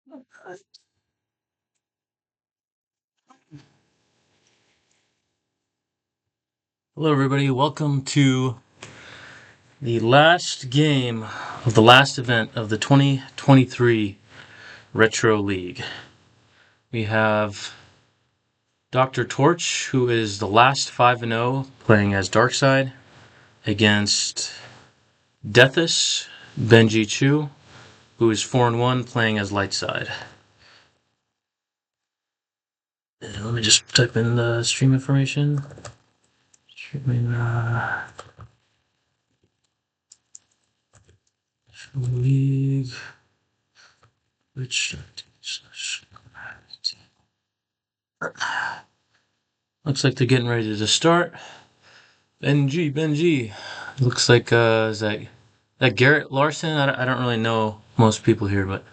Hello, everybody. Welcome to the last game of the last event of the 2023 Retro League. We have DRTORCH, who is the last 5-0, playing as Darkside, against deathus Benji Chu, who is 4-1, playing as Lightside. Let me just type in the stream information. Streaming League, which looks like they're getting ready to start. Benji. Looks like is that Garrett Larson? I don't really know most people here, but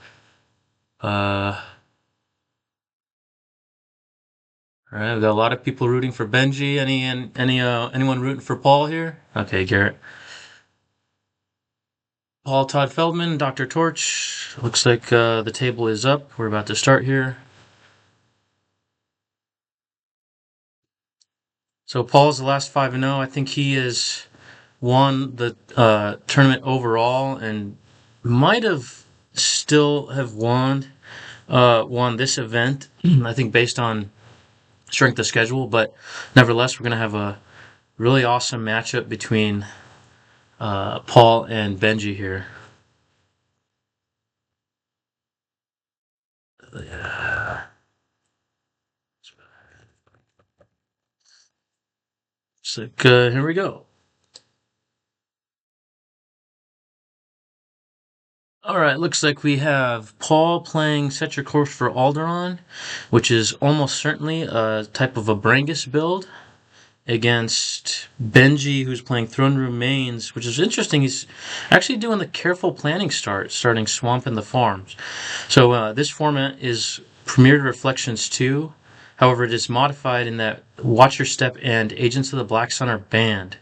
all right, we got a lot of people rooting for Benji. Anyone rooting for Paul here? Okay, Garrett. Paul Todd Feldman, DRTORCH. Looks like the table is up. We're about to start here. So Paul's the last 5-0. I think he has won the tournament overall and might have still have won this event. I think based on strength of schedule, but nevertheless, we're going to have a really awesome matchup between Paul and Benji here. So here we go. All right, looks like we have Paul playing Set Your Course for Alderaan, which is almost certainly a type of a Brangus build, against Benji, who's playing Throne Room Mains, which is interesting. He's actually doing the careful planning starting Swamp in the Farms. So this format is Premiered Reflections 2. However, it is modified in that Watch Your Step and Agents of the Black Sun are banned.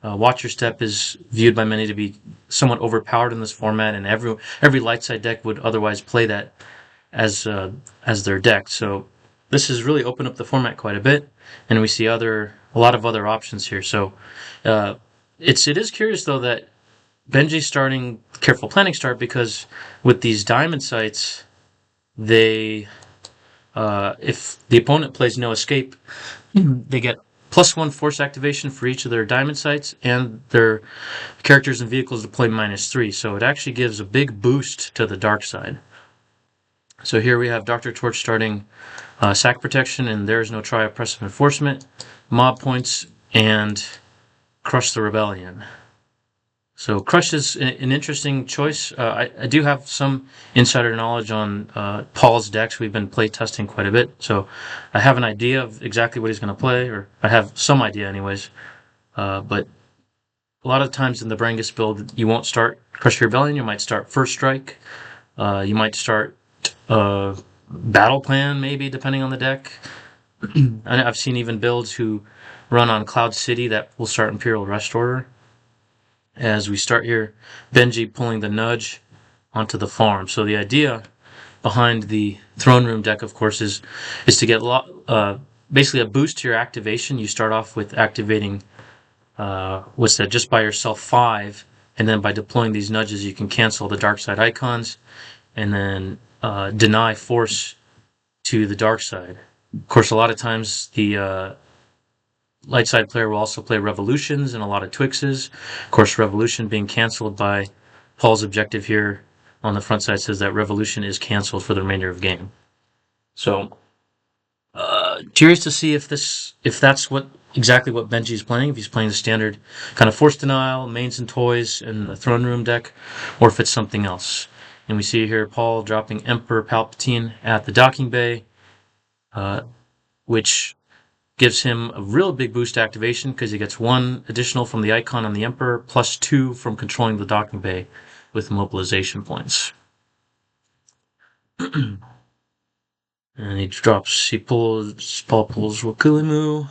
Watch Your Step is viewed by many to be somewhat overpowered in this format, and every light side deck would otherwise play that as their deck. So this has really opened up the format quite a bit, and we see a lot of other options here. So it is curious though that Benji's starting careful planning start, because with these diamond sites, they if the opponent plays no escape, they get +1 force activation for each of their diamond sites, and their characters and vehicles deploy -3. So it actually gives a big boost to the dark side. So here we have DRTORCH starting sack protection, and there's no try oppressive enforcement, mob points, and crush the rebellion. So crush is an interesting choice. I do have some insider knowledge on Paul's decks. We've been play testing quite a bit, so I have an idea of exactly what he's going to play, or I have some idea anyways. But a lot of times in the Brangus build, you won't start Crush Your Rebellion. You might start First Strike. You might start Battle Plan, maybe, depending on the deck. I've seen even builds who run on Cloud City that will start Imperial Rest Order. As we start here, Benji pulling the nudge onto the farm. So the idea behind the Throne Room deck, of course, is to get basically a boost to your activation. You start off with activating just by yourself 5, and then by deploying these nudges, you can cancel the dark side icons, and then deny force to the dark side. Of course, a lot of times the light side player will also play Revolutions and a lot of Twixes. Of course, Revolution being canceled by Paul's objective here on the front side says that Revolution is canceled for the remainder of the game. So, curious to see if that's exactly what Benji's playing. If he's playing the standard kind of Force Denial, Mains and Toys, and the Throne Room deck, or if it's something else. And we see here Paul dropping Emperor Palpatine at the docking bay, which gives him a real big boost activation because he gets 1 additional from the icon on the Emperor, +2 from controlling the docking bay with mobilization points. And Paul pulls Wakilimu.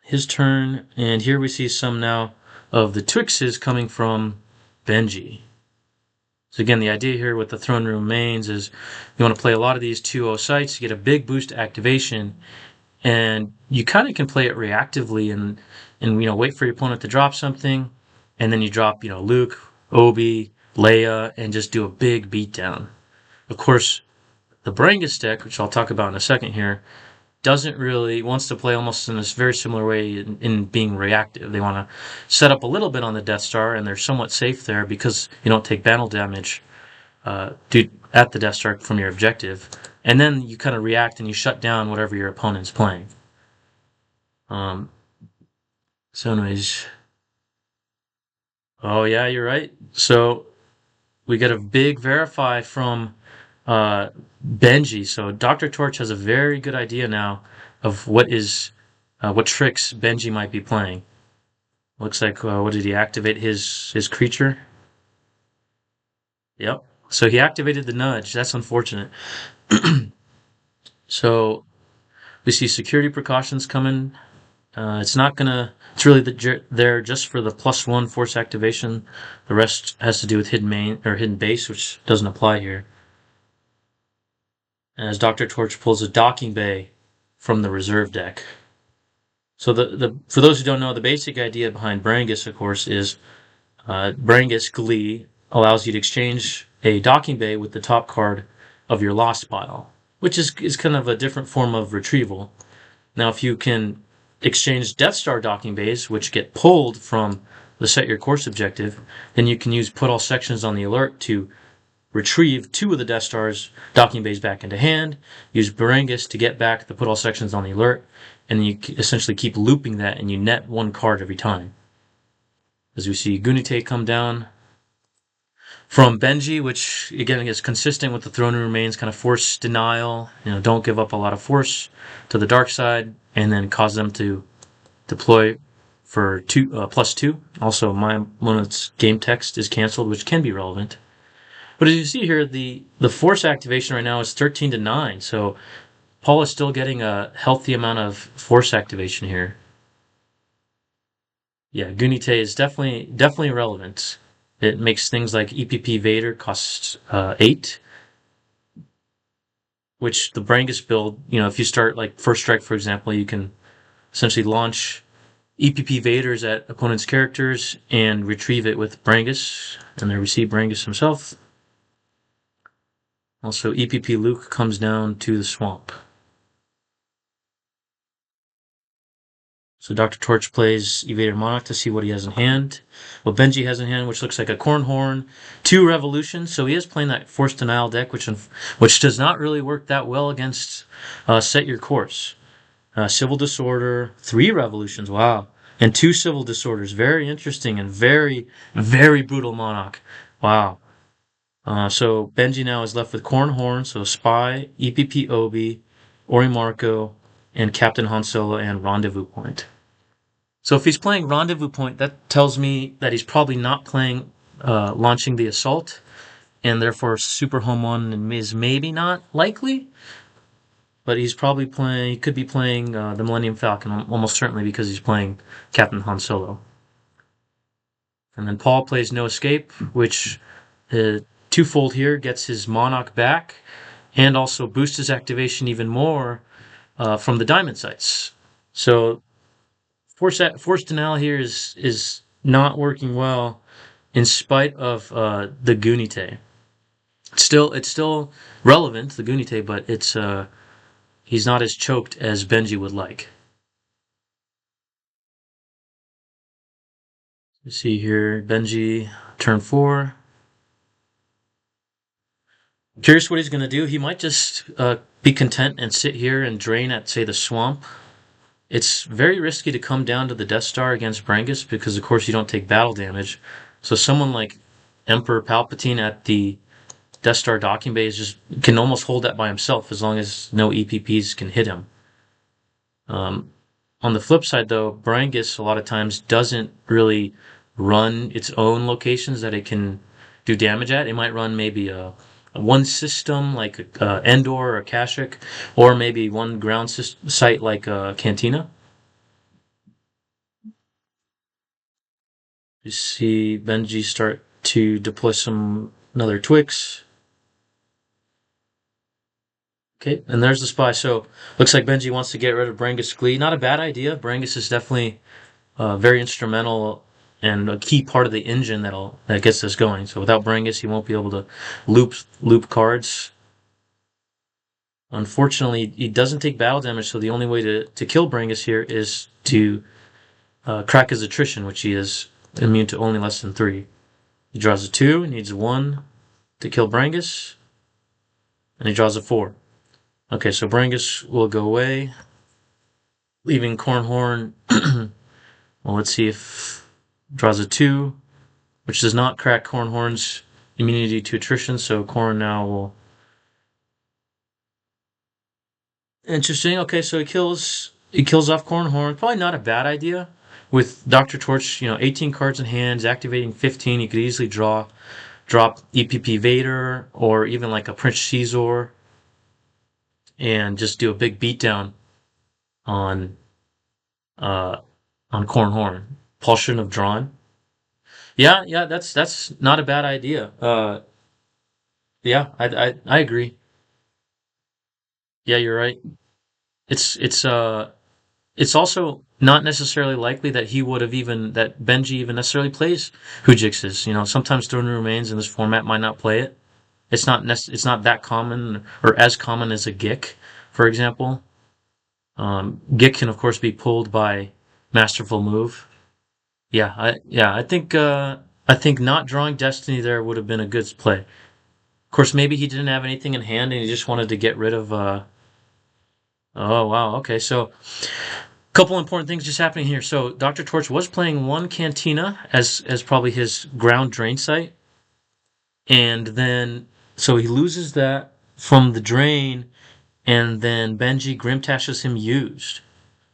His turn, and here we see some now of the Twixes coming from Benji. So again, the idea here with the Throne Room Mains is you want to play a lot of these 2-0 sites to get a big boost to activation, and you kind of can play it reactively and wait for your opponent to drop something, and then you drop Luke, Obi, Leia, and just do a big beatdown. Of course, the Brangus deck, which I'll talk about in a second here, wants to play almost in this very similar way in being reactive. They want to set up a little bit on the Death Star, and they're somewhat safe there because you don't take battle damage at the Death Star from your objective. And then you kind of react and you shut down whatever your opponent's playing. So anyways, oh yeah, you're right. So we get a big verify from Benji. So DRTORCH has a very good idea now of what tricks Benji might be playing. Looks like what did he activate his creature? Yep. So he activated the nudge. That's unfortunate. So we see security precautions coming. It's not gonna. It's really there just for the +1 force activation. The rest has to do with hidden main or hidden base, which doesn't apply here. As DRTORCH pulls a docking bay from the reserve deck. So for those who don't know, the basic idea behind Brangus, of course, is Brangus Glee allows you to exchange a docking bay with the top card of your lost pile, which is kind of a different form of retrieval. Now, if you can exchange Death Star docking bays, which get pulled from the set your course objective, then you can use put all sections on the alert to retrieve 2 of the Death Star's docking bays back into hand, use Brangus to get back the put all sections on the alert, and you essentially keep looping that and you net 1 card every time. As we see Gunite come down from Benji, which again is consistent with the Throne Room Mains kind of force denial. Don't give up a lot of force to the dark side, and then cause them to deploy for +2. Also, one of its game text is canceled, which can be relevant. But as you see here, the force activation right now is 13 to 9, so Paul is still getting a healthy amount of force activation here. Yeah, Gunite is definitely relevant. It makes things like EPP Vader cost 8, which the Brangus build, if you start like First Strike, for example, you can essentially launch EPP Vaders at opponent's characters and retrieve it with Brangus, and there we see Brangus himself. Also, EPP Luke comes down to the swamp. So DRTORCH plays Evader Monarch to see what he has in hand. What Benji has in hand, which looks like a Cornhorn, 2 Revolutions. So he is playing that Force Denial deck, which does not really work that well against Set Your Course. Civil Disorder, 3 Revolutions, wow. And 2 Civil Disorders. Very interesting and very, very brutal Monarch. Wow. So Benji now is left with Cornhorn, so Spy, EPP Obi, Ori Marco, and Captain Han Solo and Rendezvous Point. So if he's playing Rendezvous Point, that tells me that he's probably not playing launching the assault, and therefore Super Home 1 is maybe not likely. But he could be playing the Millennium Falcon, almost certainly because he's playing Captain Han Solo. And then Paul plays No Escape, which twofold here, gets his Monarch back, and also boosts his activation even more from the diamond sites. So force denial here is not working well in spite of the Gunite. It's still relevant, the Gunite, but he's not as choked as Benji would like. You see here, Benji, turn 4. Curious what he's going to do. He might just be content and sit here and drain at, say, the swamp. It's very risky to come down to the Death Star against Brangus because, of course, you don't take battle damage. So someone like Emperor Palpatine at the Death Star docking bay can almost hold that by himself as long as no EPPs can hit him. On the flip side, though, Brangus a lot of times doesn't really run its own locations that it can do damage at. It might run maybe one system like Endor or Kashyyyk, or maybe one ground site like Cantina. You see Benji start to deploy some another Twix. Okay, and there's the spy. So looks like Benji wants to get rid of Brangus Glee. Not a bad idea. Brangus is definitely very instrumental and a key part of the engine that gets this going. So without Brangus, he won't be able to loop cards. Unfortunately, he doesn't take battle damage, so the only way to kill Brangus here is to crack his attrition, which he is immune to only less than 3. He draws a 2, needs a 1 to kill Brangus, and he draws a 4. Okay, so Brangus will go away, leaving Cornhorn. Well, let's see if draws a 2, which does not crack Cornhorn's immunity to attrition, so Corn now will... Interesting. Okay, so he kills off Cornhorn. Probably not a bad idea. With DRTORCH, 18 cards in hand, activating 15, you could easily drop EPP Vader or even like a Prince Caesar and just do a big beatdown on Cornhorn. Paul shouldn't have drawn. Yeah, that's not a bad idea. Yeah, I agree. Yeah, you're right. It's also not necessarily likely that that Benji even necessarily plays Hujixes. Sometimes Throne Room Mains in this format might not play it. It's not that common or as common as a Gick, for example. Gick can of course be pulled by Masterful Move. I think not drawing Destiny there would have been a good play. Of course, maybe he didn't have anything in hand and he just wanted to get rid of. Oh wow, okay, so couple important things just happening here. So DRTORCH was playing one Cantina as probably his ground drain site, and then so he loses that from the drain, and then Benji Grimtashes him used,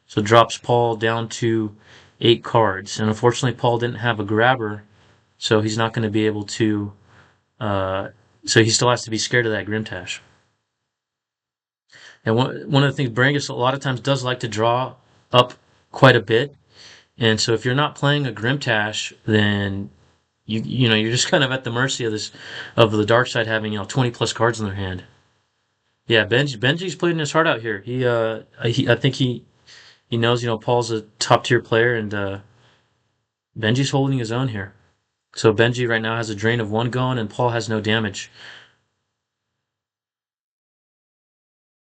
so drops Paul down to 8 cards, and unfortunately Paul didn't have a grabber, so he's not going to be able to. So he still has to be scared of that Grimtash. And one of the things Brangus a lot of times does like to draw up quite a bit. And so if you're not playing a Grimtash, then you're just kind of at the mercy of the dark side having 20 plus cards in their hand. Yeah, Benji's playing his heart out here. I think he knows Paul's a top tier player, and Benji's holding his own here. So Benji right now has a drain of 1 going, and Paul has no damage,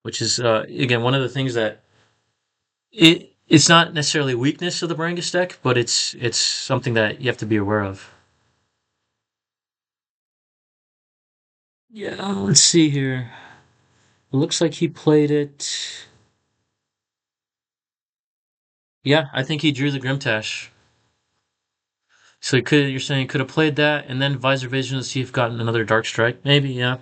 which is again one of the things that it's not necessarily a weakness of the Brangus deck, but it's something that you have to be aware of. Yeah, let's see here. It looks like he played it. Yeah, I think he drew the Grimtash. So you're saying he could have played that and then Visor Vision to see if gotten another Dark Strike? Maybe, yeah.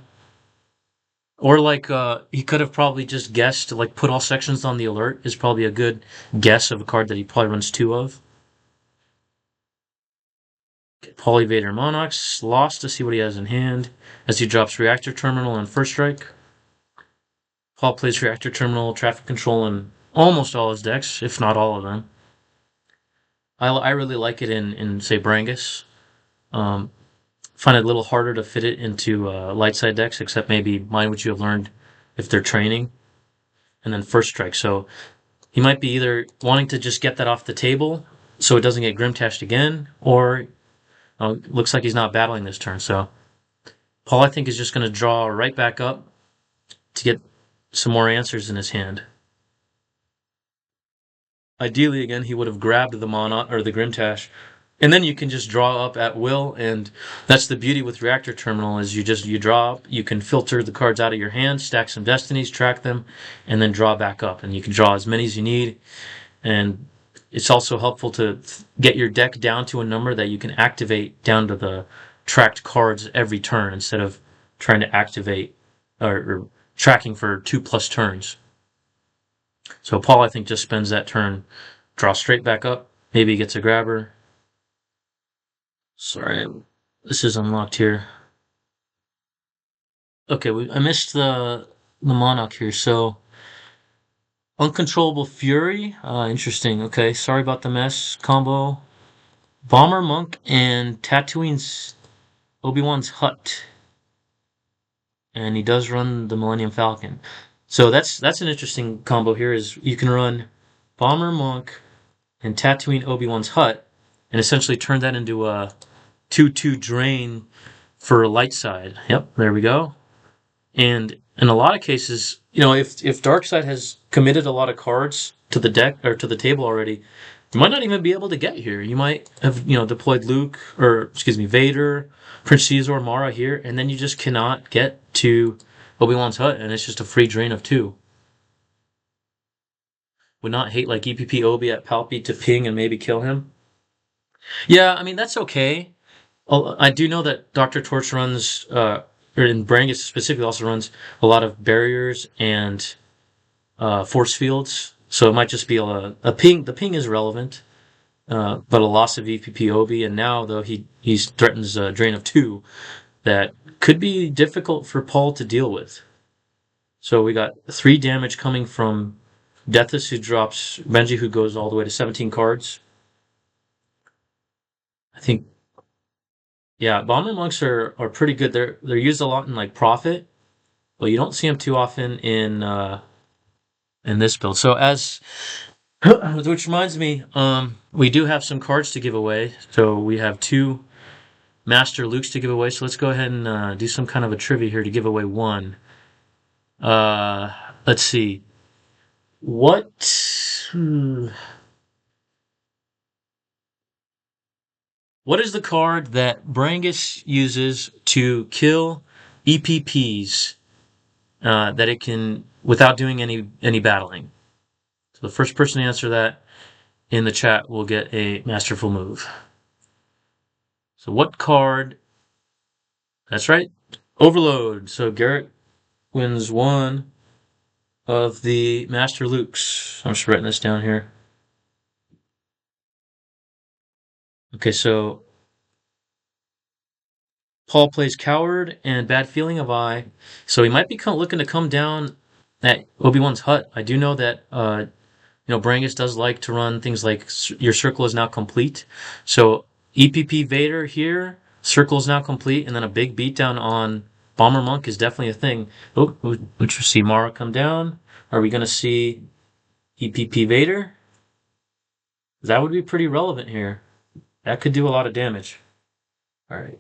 Or like he could have probably just guessed, like put all sections on the alert is probably a good guess of a card that he probably runs 2 of. Polyvator Monarchs, lost to see what he has in hand as he drops Reactor Terminal and First Strike. Paul plays Reactor Terminal, Traffic Control in almost all his decks, if not all of them. I really like it in say Brangus. Find it a little harder to fit it into light side decks, except maybe Mind What You Have Learned if they're training, and then First Strike. So he might be either wanting to just get that off the table so it doesn't get Grimtashed again, or looks like he's not battling this turn. So Paul, I think, is just going to draw right back up to get some more answers in his hand. Ideally, again, he would have grabbed the Monarch or the Grimtash, and then you can just draw up at will. And that's the beauty with Reactor Terminal is you draw up, you can filter the cards out of your hand, stack some Destinies, track them, and then draw back up. And you can draw as many as you need. And it's also helpful to get your deck down to a number that you can activate down to the tracked cards every turn instead of trying to activate or tracking for 2+ turns. So Paul, I think, just spends that turn, draw straight back up, maybe gets a grabber. Sorry, this is unlocked here. Okay, I missed the Monarch here, so Uncontrollable Fury. Interesting. Okay, sorry about the mess. Combo Bomber Monk and Tatooine's Obi-Wan's Hut. and he does run the Millennium Falcon. So that's an interesting combo here. Is you can run Bomber Monk and Tatooine Obi-Wan's hut, and essentially turn that into a 2/2 drain for light side. Yep, there we go. And in a lot of cases, if dark side has committed a lot of cards to the deck or to the table already, you might not even be able to get here. You might have, deployed Luke or excuse me, Vader, Prince Caesar, Mara here, and then you just cannot get to Obi-Wan's hut, and it's just a free drain of 2. Would not hate like EPP Obi at Palpy to ping and maybe kill him. Yeah, I mean that's okay. I do know that DRTORCH runs, or in Brangus specifically also runs a lot of barriers and force fields. So it might just be a ping. The ping is relevant, but a loss of EPP Obi, and now though he threatens a drain of 2 that could be difficult for Paul to deal with. So we got 3 damage coming from deathus, who drops Benji, who goes all the way to 17 cards. I think, yeah, Bomber Monks are pretty good. They're used a lot in like Prophet, but you don't see them too often in this build. So as which reminds me, we do have some cards to give away. So we have 2 Master Lukes to give away. So let's go ahead and do some kind of a trivia here to give away one. Let's see. What? What is the card that Brangus uses to kill EPPs that it can without doing any battling? So the first person to answer that in the chat will get a masterful move. So what card? That's right, Overload. So Garrett wins 1 of the Master Lukes. I'm just writing this down here. Okay, so Paul plays Coward and Bad Feeling of I. So he might be looking to come down at Obi-Wan's hut. I do know that Brangus does like to run things like your circle is now complete. So EPP Vader here, circle is now complete, and then a big beatdown on Bomber Monk is definitely a thing. Oh, would you see Mara come down? Are we going to see EPP Vader? That would be pretty relevant here. That could do a lot of damage. All right.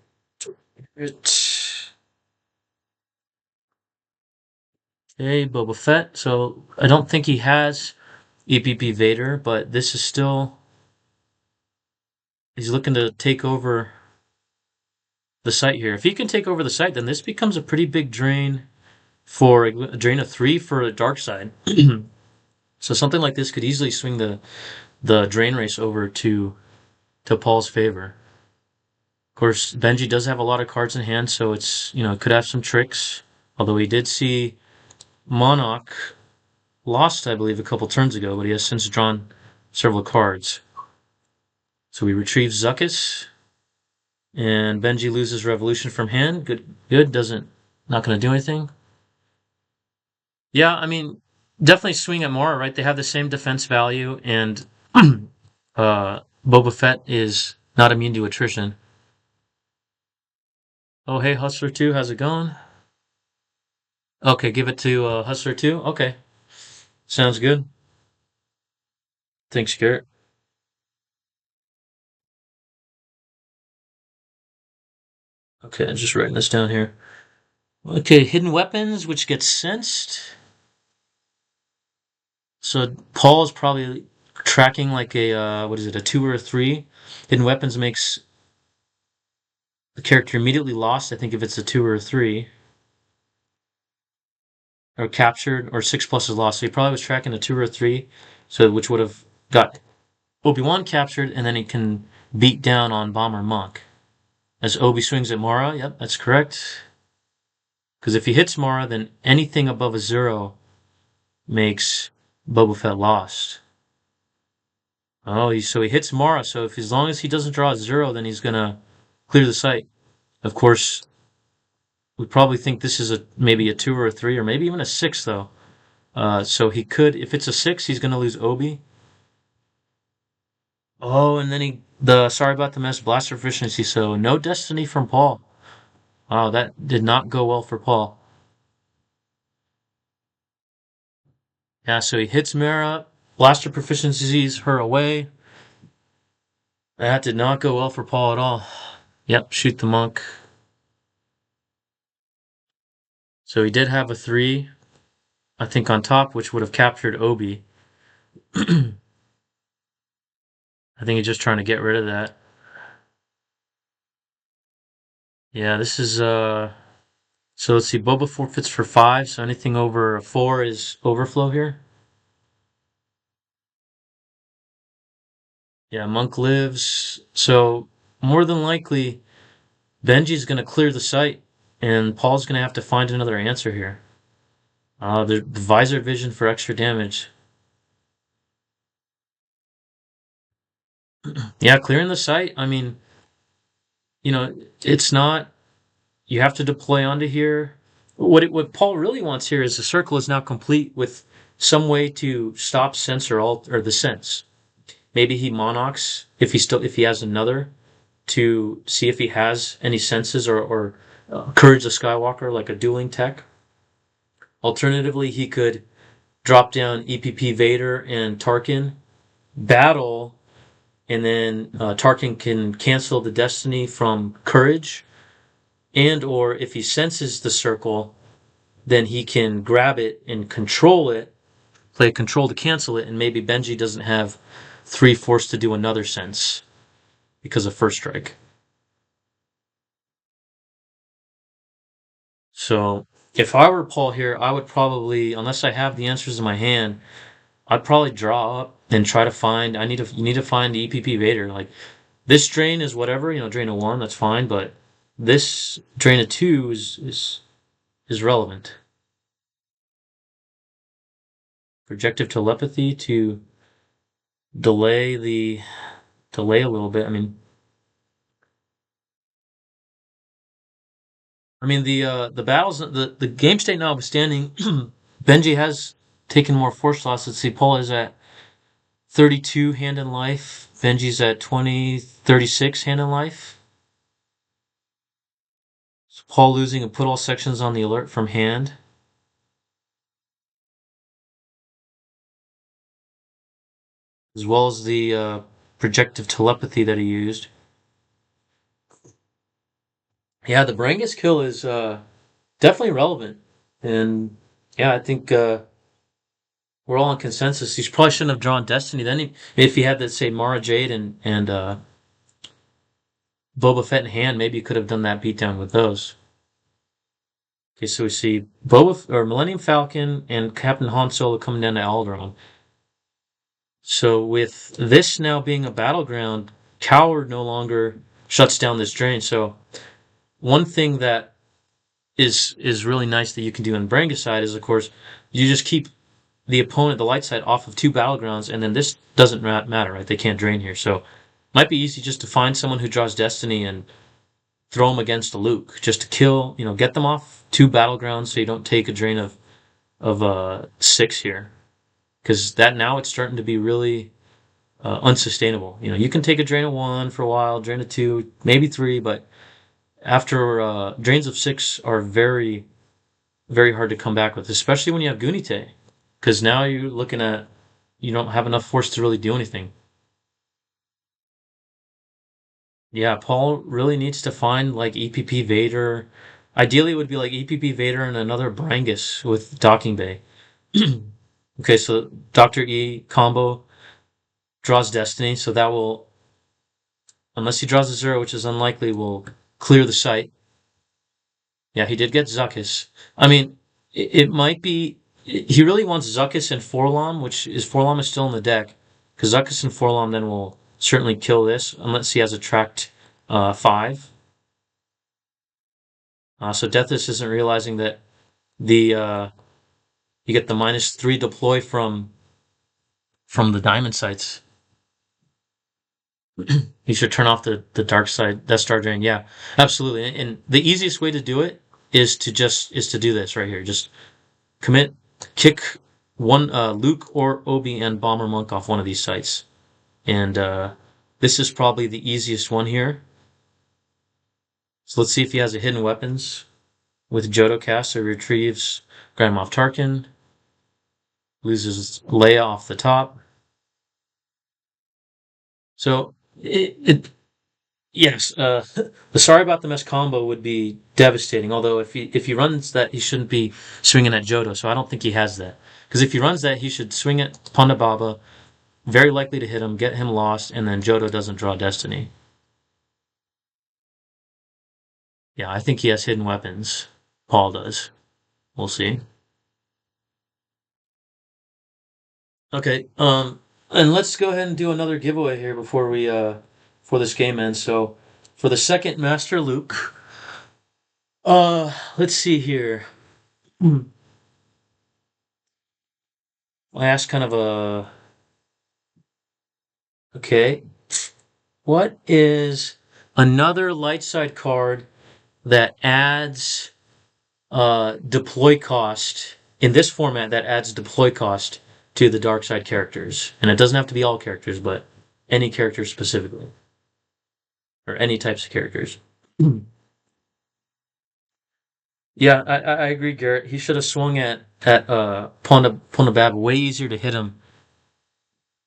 Okay, Boba Fett. So I don't think he has EPP Vader, but this is still. He's looking to take over the site here. If he can take over the site, then this becomes a pretty big drain for a drain of 3 for the dark side. So something like this could easily swing the drain race over to Paul's favor. Of course, Benji does have a lot of cards in hand, so it's it could have some tricks. Although he did see Monarch lost, I believe, a couple turns ago, but he has since drawn several cards. So we retrieve Zuckuss, and Benji loses Revolution from hand. Good. Not going to do anything. Yeah, I mean, definitely swing at Mora, right? They have the same defense value, and Boba Fett is not immune to attrition. Oh, hey, Hustler 2, how's it going? Okay, give it to Hustler 2. Okay, sounds good. Thanks, Garrett. Okay, I'm just writing this down here. Okay, hidden weapons, which gets sensed. So Paul is probably tracking like a 2 or a 3. Hidden weapons makes the character immediately lost, I think, if it's a 2 or a 3. Or captured, or 6+ is lost. So he probably was tracking a 2 or a 3, so which would have got Obi-Wan captured, and then he can beat down on Bomber Monk. As Obi swings at Mara, yep, that's correct. Because if he hits Mara, then anything above a 0 makes Boba Fett lost. Oh, so he hits Mara, so if as long as he doesn't draw a 0, then he's gonna clear the site. Of course, we probably think this is maybe a 2 or a 3, or maybe even a 6, though. So he could, if it's a 6, he's gonna lose Obi. Oh, and then sorry about the mess, blaster efficiency, so no destiny from Paul. Wow, that did not go well for Paul. Yeah, so he hits Mara, blaster proficiencies her away. That did not go well for Paul at all. Yep, shoot the monk. So he did have a 3, I think, on top, which would have captured Obi. I think he's just trying to get rid of that. Yeah, this is so let's see, Boba forfeits for 5, so anything over a 4 is overflow here. Yeah, Monk lives. So more than likely Benji's gonna clear the site and Paul's gonna have to find another answer here. The visor vision for extra damage. Yeah, clearing the site, I mean, it's not, you have to deploy onto here. What Paul really wants here is the circle is now complete with some way to stop sense or the sense. Maybe he monocs if he has another to see if he has any senses or Courage the Skywalker like a dueling tech. Alternatively, he could drop down EPP Vader and Tarkin, battle, and then Tarkin can cancel the destiny from Courage, and or if he senses the circle, then he can grab it and control it, play control to cancel it, and maybe Benji doesn't have 3 force to do another sense because of first strike. So if I were Paul here, I would probably, unless I have the answers in my hand, I'd probably draw up and try to find. You need to find the EPP Vader. Like this drain is whatever, drain of 1, that's fine, but this drain of 2 is relevant. Projective telepathy to delay a little bit. The battles, the game state notwithstanding, Benji has taken more force loss. Let's see, Paul is at 32 hand in life. Benji's at 36 hand in life. So Paul losing and put all sections on the alert from hand. As well as the projective telepathy that he used. Yeah, the Brangus kill is definitely relevant. And yeah, I think we're all in consensus. He probably shouldn't have drawn Destiny. Then if he had, let's say, Mara Jade and Boba Fett in hand, maybe you could have done that beatdown with those. Okay, so we see Millennium Falcon and Captain Han Solo coming down to Alderaan. So with this now being a battleground, Coward no longer shuts down this drain. So one thing that is really nice that you can do in Brangus side is, of course, you just keep the opponent, the light side, off of 2 battlegrounds, and then this doesn't matter, right? They can't drain here. So might be easy just to find someone who draws Destiny and throw them against a Luke, just to kill, get them off 2 battlegrounds so you don't take a drain of 6 here. Because that now it's starting to be really unsustainable. You can take a drain of 1 for a while, drain of 2, maybe 3, but after drains of 6 are very, very hard to come back with, especially when you have Gunite. Because now you're looking at, you don't have enough force to really do anything. Yeah, Paul really needs to find like EPP Vader. Ideally, it would be like EPP Vader and another Brangus with docking bay. Okay, so Dr. E combo draws Destiny, so that will, unless he draws a 0, which is unlikely, will clear the site. Yeah, he did get Zuckuss. It might be, he really wants Zuckuss and Forlom, Forlom is still in the deck, because Zuckuss and Forlom then will certainly kill this, unless he has a tracked 5. So deathus isn't realizing that the you get the -3 deploy from the diamond sights. You should turn off the dark side Death Star drain. Yeah, absolutely. And the easiest way to do it is to do this right here. Just kick one Luke or Obi and Bomber Monk off one of these sites, and this is probably the easiest one here. So let's see if he has a hidden weapons with Jodo cast. So he retrieves Grand Moff Tarkin. loses Leia off the top. So yes, the sorry about the mess combo would be devastating. Although if he runs that, he shouldn't be swinging at Jodo. So I don't think he has that. Because if he runs that, he should swing at Ponda Baba, very likely to hit him, get him lost, and then Jodo doesn't draw Destiny. Yeah, I think he has hidden weapons. Paul does. We'll see. Okay, and let's go ahead and do another giveaway here before this game ends. So for the second Master Luke, let's see here. I asked kind of a okay. What is another light side card that adds deploy cost in this format that adds deploy cost to the dark side characters? And it doesn't have to be all characters, but any characters specifically, or any types of characters. Yeah, I agree, Garrett. He should have swung at Ponda way easier to hit him.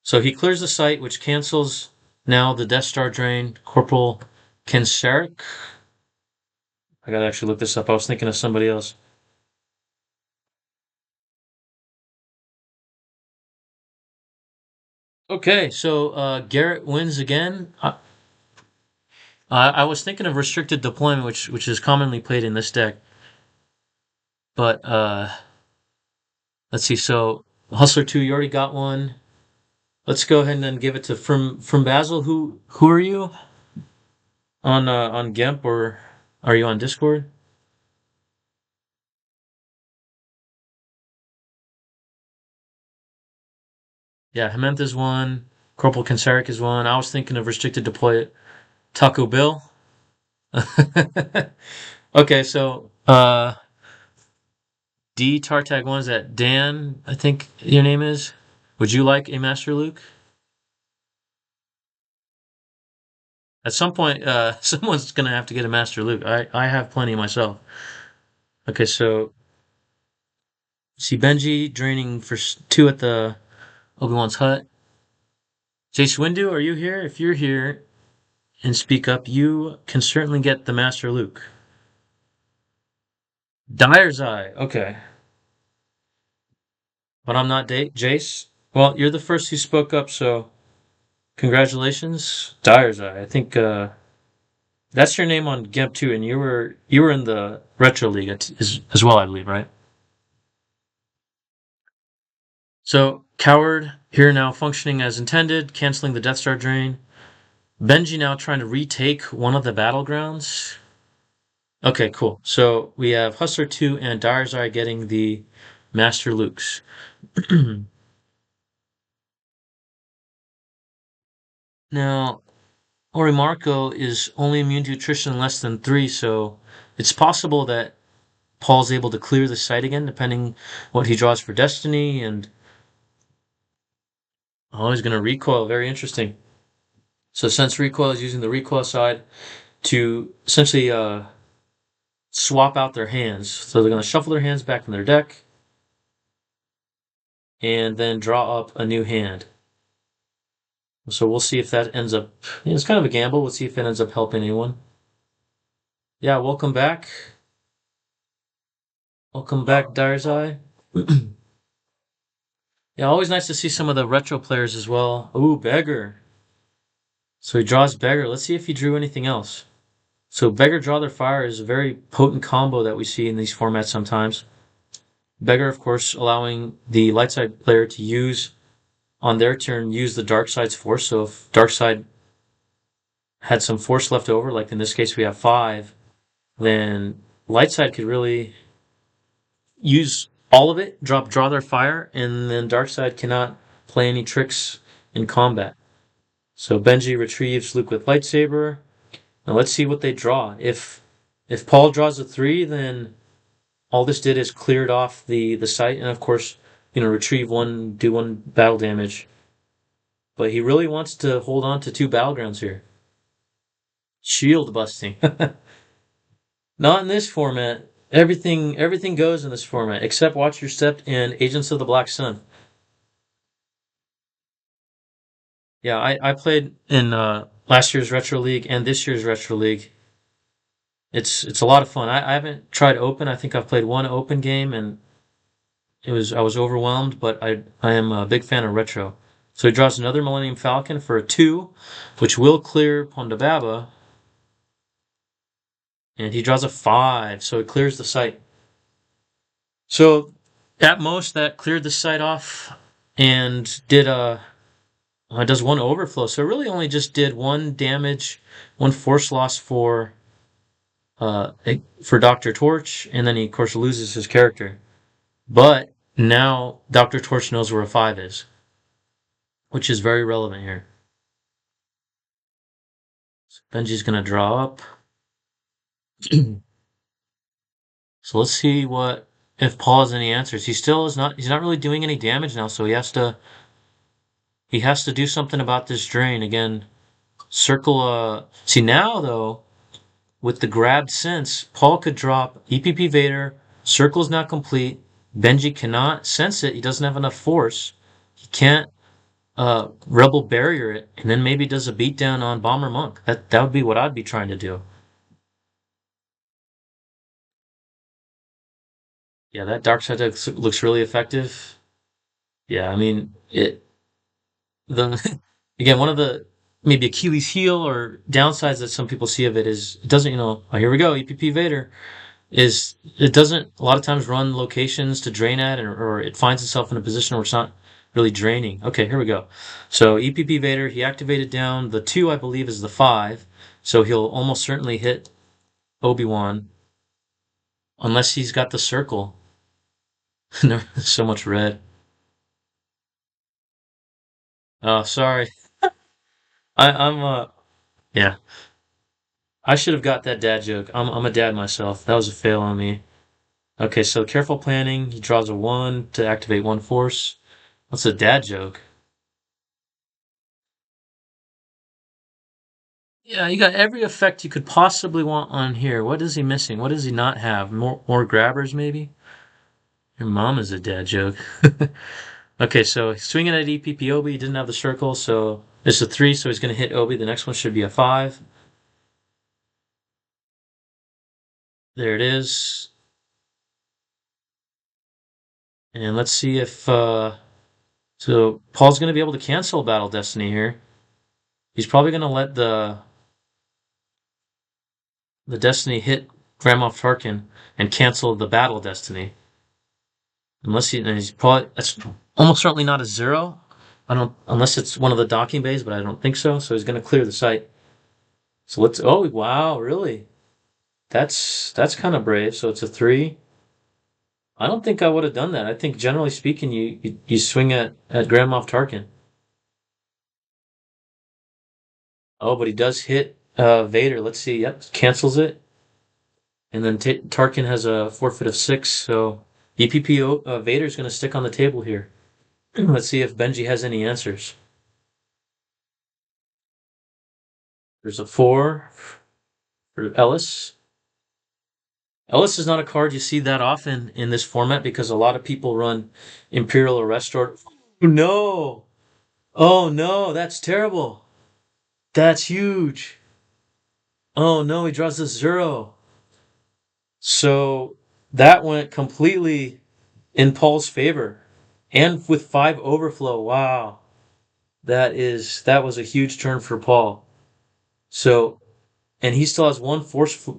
So he clears the site, which cancels now the Death Star drain. Corporal Kenseric. I gotta actually look this up. I was thinking of somebody else. Okay, so Garrett wins again. I was thinking of restricted deployment, which is commonly played in this deck, but let's see. So Hustler 2, you already got one. Let's go ahead and then give it to from Basil. Who are you on Gemp, or are you on Discord? Yeah, Hemant is one. Corporal Kenseric is one. I was thinking of restricted deploy Taco Bill. Okay, so D Tartag one, is that Dan? I think your name is. Would you like a Master Luke? At some point, someone's gonna have to get a Master Luke. I have plenty myself. Okay, so see Benji draining for two at the Obi-Wan's hut. Jace Windu, are you here? If you're here and speak up, you can certainly get the Master Luke. Dyer's Eye. Okay, but I'm not Jace. Well, you're the first who spoke up, so congratulations, Dyer's Eye. I think that's your name on Gemp too, and you were in the Retro League as well, I believe, right? So Coward here now functioning as intended, canceling the Death Star drain. Benji now trying to retake one of the battlegrounds. Okay, cool. So we have Hustler 2 and Dyer's Eye getting the Master Lukes. Now, Orimarco is only immune to attrition less than 3, so it's possible that Paul's able to clear the site again, depending what he draws for Destiny, and he's going to recoil. Very interesting. So since recoil is using the recoil side to essentially swap out their hands. So they're going to shuffle their hands back in their deck and then draw up a new hand. So we'll see if that ends up. It's kind of a gamble. We'll see if it ends up helping anyone. Yeah, welcome back. Welcome back, Dyer's Eye. Yeah, always nice to see some of the retro players as well. Ooh, Beggar. So he draws Beggar. Let's see if he drew anything else. So Beggar Draw Their Fire is a very potent combo that we see in these formats sometimes. Beggar, of course, allowing the light side player to use, on their turn, use the dark side's force. So if dark side had some force left over, like in this case we have 5, then light side could really use all of it, draw their fire, and then dark side cannot play any tricks in combat. So Benji retrieves Luke with lightsaber. Now let's see what they draw. If Paul draws a 3, then all this did is cleared off the site, and of course, retrieve one, do 1 battle damage. But he really wants to hold on to 2 battlegrounds here. Shield busting. Not in this format. Everything goes in this format, except Watch Your Step and Agents of the Black Sun. Yeah, I played in last year's Retro League and this year's Retro League. It's a lot of fun. I haven't tried Open. I think I've played one Open game and I was overwhelmed, but I am a big fan of Retro. So he draws another Millennium Falcon for a 2, which will clear Pondababa, and he draws a 5, so it clears the site. So at most that cleared the site off and did a does one overflow. So it really only just did one damage, one force loss uh for DRTORCH, and then he of course loses his character. But now DRTORCH knows where a 5 is, which is very relevant here. So Benji's gonna draw up. So let's see what if Paul has any answers. He still is not he's not really doing any damage now, so he has to do something about this drain. Again, circle see now though, with the grabbed sense, Paul could drop EPP Vader, circle's not complete, Benji cannot sense it, he doesn't have enough force. He can't rebel barrier it, and then maybe does a beatdown on Bomber Monk. That would be what I'd be trying to do. Yeah, that dark side looks really effective. Yeah, I mean the again one of the maybe Achilles heel or downsides that some people see of it is it doesn't oh, here we go EPP Vader is it doesn't a lot of times run locations to drain at or it finds itself in a position where it's not really draining. Okay, here we go. So EPP Vader he activated down the 2 I believe is the 5, so he'll almost certainly hit Obi-Wan unless he's got the circle. There's so much red. Oh, sorry. I'm yeah. I should have got that dad joke. I'm a dad myself. That was a fail on me. Okay, so careful planning. He draws a 1 to activate 1 force. What's a dad joke? Yeah, you got every effect you could possibly want on here. What is he missing? What does he not have? More grabbers maybe? Your mom is a dad joke. Okay, so swinging at EPP Obi, he didn't have the circle, so it's a 3, so he's going to hit Obi. The next one should be a 5. There it is. And let's see if so Paul's going to be able to cancel Battle Destiny here. He's probably going to let the Destiny hit Grand Moff Tarkin and cancel the Battle Destiny. He's probably that's almost certainly not a 0. I don't unless it's one of the docking bays, but I don't think so. So he's going to clear the site. So let's. Oh wow, really? That's kind of brave. So it's a 3. I don't think I would have done that. I think generally speaking, you swing at Grand Moff Tarkin. Oh, but he does hit Vader. Let's see. Yep, cancels it. And then Tarkin has a forfeit of 6. So EPP Vader's going to stick on the table here. Let's see if Benji has any answers. There's a 4 for Ellis. Ellis is not a card you see that often in this format because a lot of people run Imperial Arrest Order. No! Oh no, that's terrible. That's huge. Oh no, he draws a 0. So that went completely in Paul's favor. And with 5 overflow, wow. That was a huge turn for Paul. So and he still has 1 force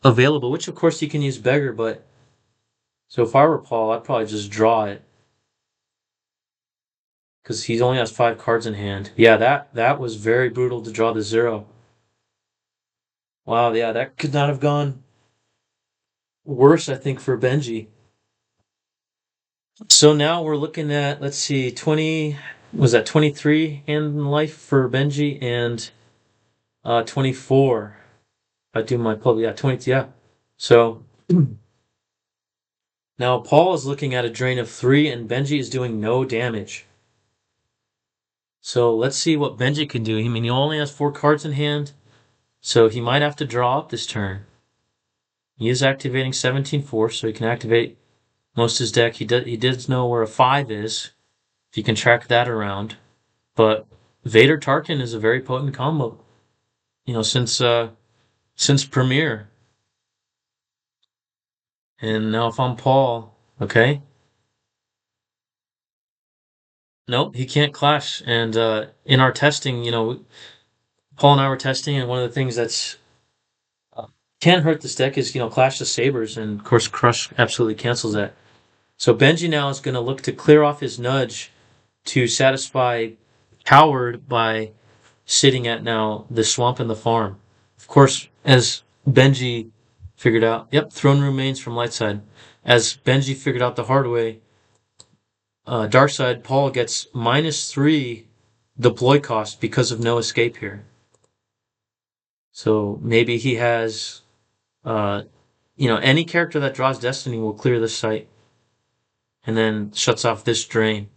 available, which of course he can use beggar, but so if I were Paul, I'd probably just draw it. Because he only has 5 cards in hand. Yeah, that was very brutal to draw the 0. Wow, yeah, that could not have gone worse, I think, for Benji. So now we're looking at, let's see, 20, was that 23 hand life for Benji and 24. If I do my pull, yeah, 20, yeah. So now Paul is looking at a drain of 3 and Benji is doing no damage. So let's see what Benji can do. I mean, he only has 4 cards in hand, so he might have to draw up this turn. He is activating 17 force, so he can activate most of his deck. He does know where a 5 is, if you can track that around. But Vader Tarkin is a very potent combo. Since Premiere. And now if I'm Paul, okay, nope, he can't clash. And in our testing, Paul and I were testing, and one of the things that's uh, can hurt this deck is Clash of Sabers, and of course Crush absolutely cancels that. So Benji now is going to look to clear off his nudge to satisfy Coward by sitting at now the swamp and the farm. Of course, as Benji figured out, yep, Throne Room Mains from Lightside. As Benji figured out the hard way, Dark Side Paul gets -3 deploy cost because of no escape here. So maybe he has, uh, any character that draws Destiny will clear this site and then shuts off this drain.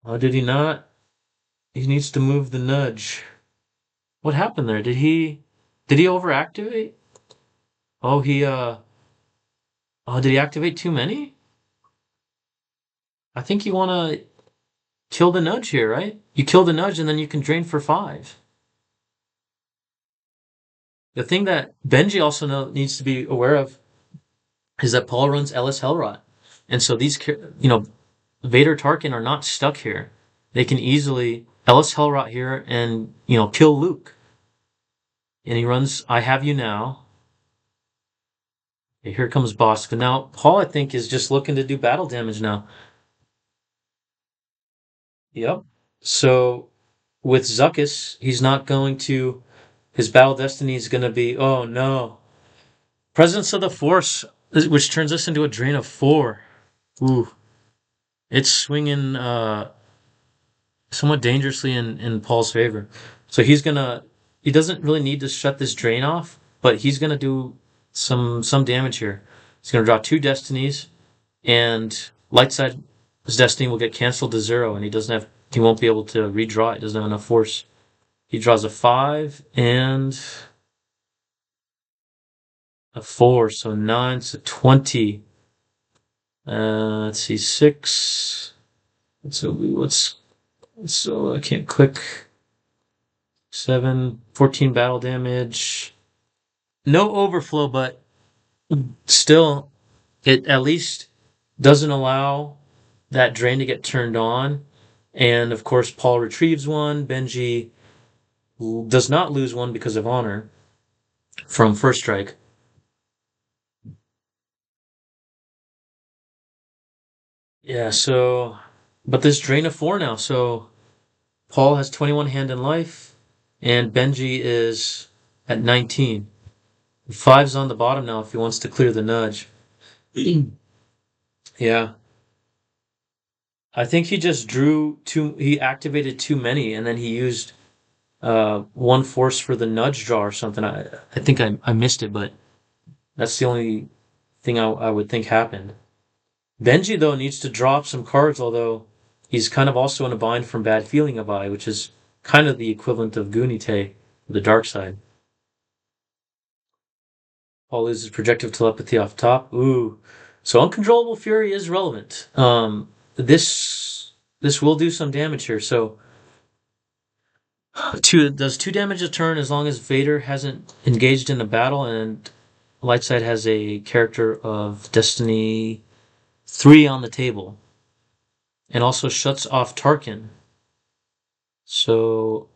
Oh, did he not? He needs to move the nudge. What happened there? Did he overactivate? Oh, did he activate too many? I think you want to kill the nudge here, right? You kill the nudge and then you can drain for 5. The thing that Benji also needs to be aware of is that Paul runs Ellis Hellrot. And so these, Vader Tarkin are not stuck here. They can easily Ellis Hellrot here and, kill Luke. And he runs I Have You Now. Okay, here comes Bosk. Now, Paul, I think, is just looking to do battle damage now. Yep. So with Zuckuss, he's not going to. His battle destiny is going to be, oh no. Presence of the Force, which turns us into a drain of 4. Ooh. It's swinging somewhat dangerously in Paul's favor. So he doesn't really need to shut this drain off, but he's gonna do some damage here. He's gonna draw 2 destinies, and Lightside's destiny will get canceled to 0, and he won't be able to redraw it. He doesn't have enough force. He draws a 5 and a 4, so 9, so 20. Let's see, 6. So I can't click. 7, 14 battle damage. No overflow, but still, it at least doesn't allow that drain to get turned on. And of course, Paul retrieves 1. Benji does not lose 1 because of honor from first strike. Yeah, so, but this drain of 4 now. So Paul has 21 hand in life, and Benji is at 19. 5's on the bottom now if he wants to clear the nudge. Yeah. I think he just he activated too many, and then he used 1 force for the nudge draw or something. I think I missed it, but that's the only thing I would think happened. Benji, though, needs to draw up some cards, although he's kind of also in a bind from Bad Feeling of Eye, which is kind of the equivalent of Gunite, the dark side. Paul loses projective telepathy off top. Ooh. So Uncontrollable Fury is relevant. This will do some damage here. So does 2 damage a turn as long as Vader hasn't engaged in a battle, and Lightside has a character of Destiny 3 on the table. And also shuts off Tarkin. So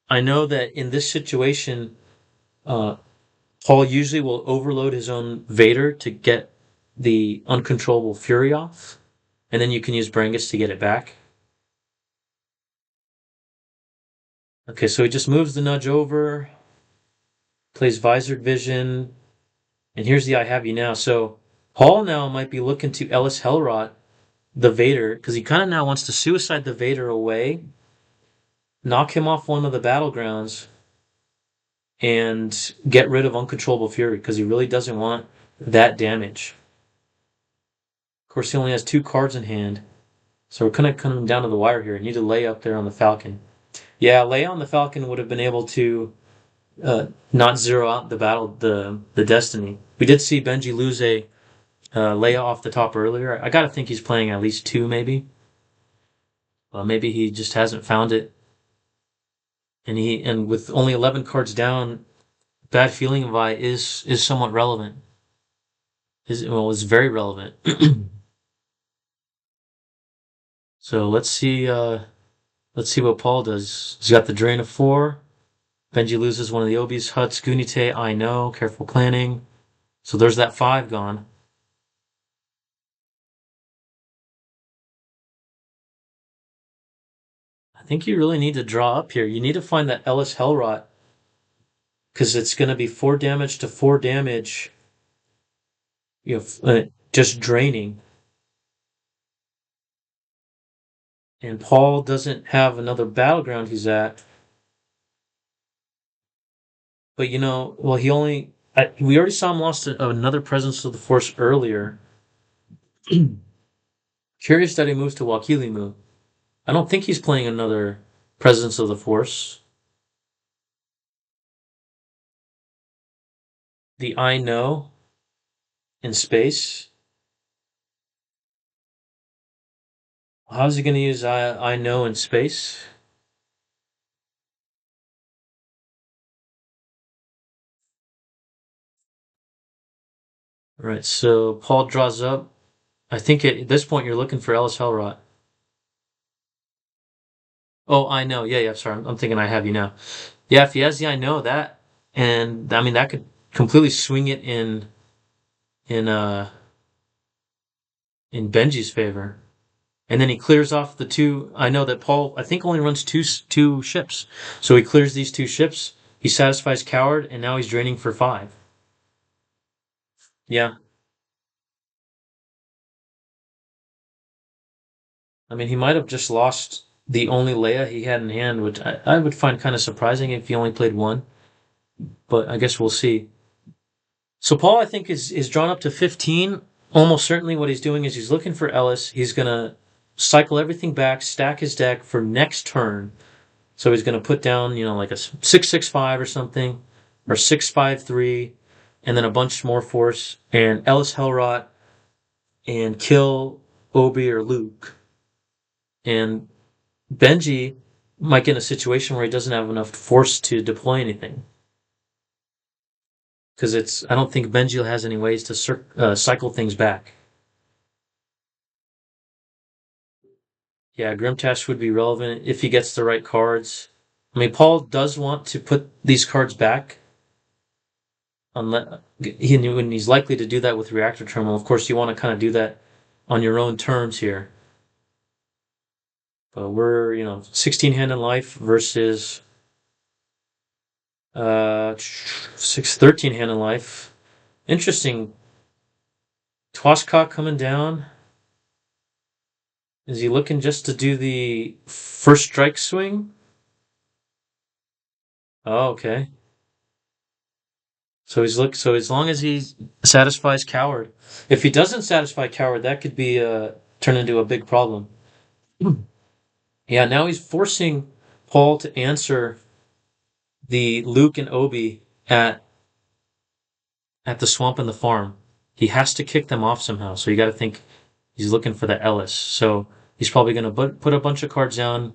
I know that in this situation, Paul usually will overload his own Vader to get the Uncontrollable Fury off, and then you can use Brangus to get it back. Okay, so he just moves the nudge over, plays Visored Vision, and here's the I Have You Now. So Paul now might be looking to Ellis Hellrot the Vader, because he kind of now wants to suicide the Vader away, knock him off one of the battlegrounds, and get rid of Uncontrollable Fury, because he really doesn't want that damage. Of course, he only has 2 cards in hand, so we're kind of coming down to the wire here. I need to lay up there on the Falcon. Yeah, lay on the Falcon would have been able to not zero out the battle, the Destiny. We did see Benji lose a Leia off the top earlier. I gotta think he's playing at least two, maybe. Maybe he just hasn't found it, and with only 11 cards down, bad feeling of I is somewhat relevant. Is very relevant. So let's see what Paul does. He's got the drain of 4. Benji loses one of the Obi's huts. Gunite, I know. Careful planning. So there's that 5 gone. I think you really need to draw up here. You need to find that Ellis Hellrot, because it's going to be 4 damage to 4 damage. Just draining. And Paul doesn't have another battleground he's at. But well, we already saw him lost another presence of the Force earlier. Curious that he moves to Wakilimu. I don't think he's playing another presence of the Force. The I know in space. How's he going to use I know in space? All right, so Paul draws up. I think at this point you're looking for Ellis Hellrot. Oh, I know. Yeah, yeah. Sorry, I'm thinking I have you now. Yeah, if he has the I know that, and I mean that could completely swing it in uh in Benji's favor. And then he clears off the 2. I know that Paul, I think, only runs two ships, so he clears these 2 ships. He satisfies Coward, and now he's draining for 5. Yeah, I mean he might have just lost the only Leia he had in hand, which I would find kind of surprising if he only played 1. But I guess we'll see. So Paul, I think, is drawn up to 15. Almost certainly what he's doing is he's looking for Ellis. He's going to cycle everything back, stack his deck for next turn. So he's going to put down, like a 6/6/5 or something, or 6/5/3, and then a bunch more force, and Ellis Hellrot, and kill Obi or Luke. And Benji might get in a situation where he doesn't have enough force to deploy anything. Because I don't think Benji has any ways to cycle things back. Yeah, Grimtash would be relevant if he gets the right cards. I mean, Paul does want to put these cards back, when he's likely to do that with Reactor Terminal. Of course, you want to kind of do that on your own terms here. But we're 16 hand in life versus 13 hand in life. Interesting. Twashka coming down. Is he looking just to do the first strike swing? Oh, okay. So so as long as he satisfies Coward. If he doesn't satisfy Coward, that could be turn into a big problem. Yeah, now he's forcing Paul to answer the Luke and Obi at the swamp and the farm. He has to kick them off somehow. So you got to think he's looking for the Ellis. So he's probably going to put a bunch of cards down,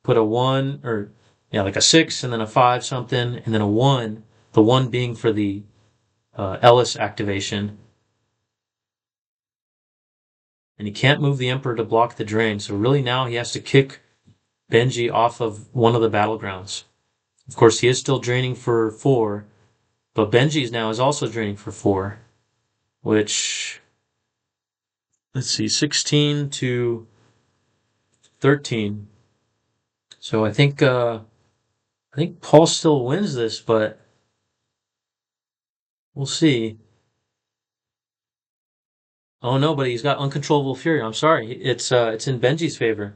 put a 1 or like a 6 and then a 5 something, and then a 1. The 1 being for the Ellis activation. And he can't move the Emperor to block the drain. So really now he has to kick Benji off of one of the battlegrounds. Of course, he is still draining for 4, but Benji's now is also draining for 4, which, let's see, 16 to 13. So I think Paul still wins this, but we'll see. Oh no, but he's got uncontrollable fury. I'm sorry, it's in Benji's favor.